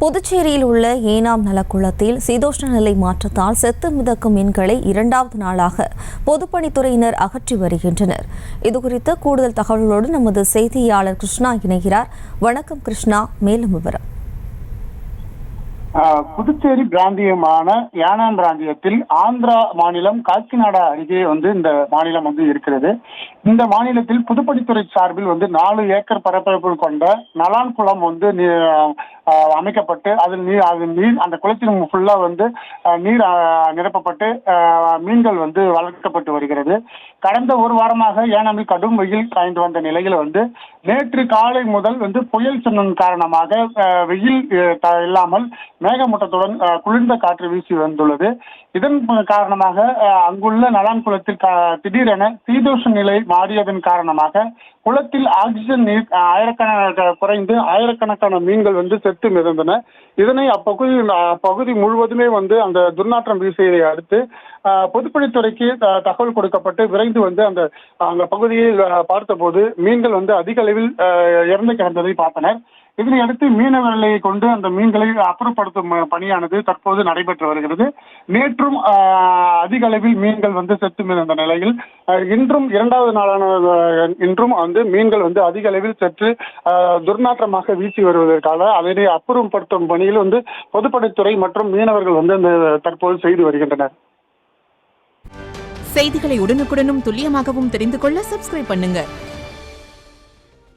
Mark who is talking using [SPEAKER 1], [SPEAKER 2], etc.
[SPEAKER 1] புதுச்சேரியில் உள்ள ஏனாம் நலக்குளத்தில் சீதோஷ்ண நிலை மாற்றத்தால் செத்து மிதக்கும் மீன்களை 2வது நாளாக பொதுப்பணித்துறையினர் அகற்றி வருகின்றனர். இதுகுறித்து கூடுதல் தகவல்களோடு நமது செய்தியாளர் கிருஷ்ணா இணைகிறார். வணக்கம் கிருஷ்ணா, மேலும் விவரம்.
[SPEAKER 2] புதுச்சேரி பிராந்தியமான யானாம் பிராந்தியத்தில் ஆந்திரா மாநிலம் காக்கிநாடா அருகே இந்த மாநிலம் இருக்கிறது. இந்த மாநிலத்தில் பொதுப்பணித்துறை சார்பில் 4 ஏக்கர் பரப்பரப்பு கொண்ட நலான் குளம் அமைக்கப்பட்டு நீர் அந்த குளத்தின் ஃபுல்லா நீர் நிரப்பப்பட்டு மீன்கள் வளர்க்கப்பட்டு வருகிறது. கடந்த ஒரு வாரமாக ஏனாமில் கடும் வெயில் காய்ந்து வந்த நிலையில் நேற்று காலை முதல் புயல் சின்னம் காரணமாக வெயில் இல்லாமல் மேகமூட்டத்துடன் குளிர்ந்த காற்று வீசி வந்துள்ளது. இதன் காரணமாக அங்குள்ள நலான் குளத்தில் திடீரென சீதோஷ்ண நிலை மாறியதன் காரணமாக குளத்தில் ஆக்சிஜன் நீர் குறைந்து ஆயிரக்கணக்கான மீன்கள் செத்து மிதந்தன. இதனை அப்பகுதி முழுவதுமே அந்த துர்நாற்றம் வீசியதை அடுத்து பொதுப்பணித்துறைக்கு தகவல் கொடுக்கப்பட்டு விரைந்து அந்த பகுதியை பார்த்தபோது மீன்கள் அதிக அளவில் இறந்து கிடந்ததை பார்த்தனர். இதனையடுத்து மீனவர்களை கொண்டு அந்த மீன்களை அப்புறப்படுத்தும் பணியானது தற்போது நடைபெற்று வருகிறது. நேற்றும் அதிக அளவில் மீன்கள் செத்து மிதந்த நிலையில் இன்றும் 2வது நாளான இன்றும் மீன்கள் அதிக அளவில் சற்று துர்நாற்றமாக வீசி வருவதற்காக அதனை அப்புறப்படுத்தும் பணியில் பொதுப்பணித்துறை மற்றும் மீனவர்கள் தற்போது செய்து வருகின்றனர்.
[SPEAKER 3] செய்திகளை உடனுக்குடனும் துல்லியமாகவும் தெரிந்து கொள்ள சப்ஸ்கிரைப் பண்ணுங்க.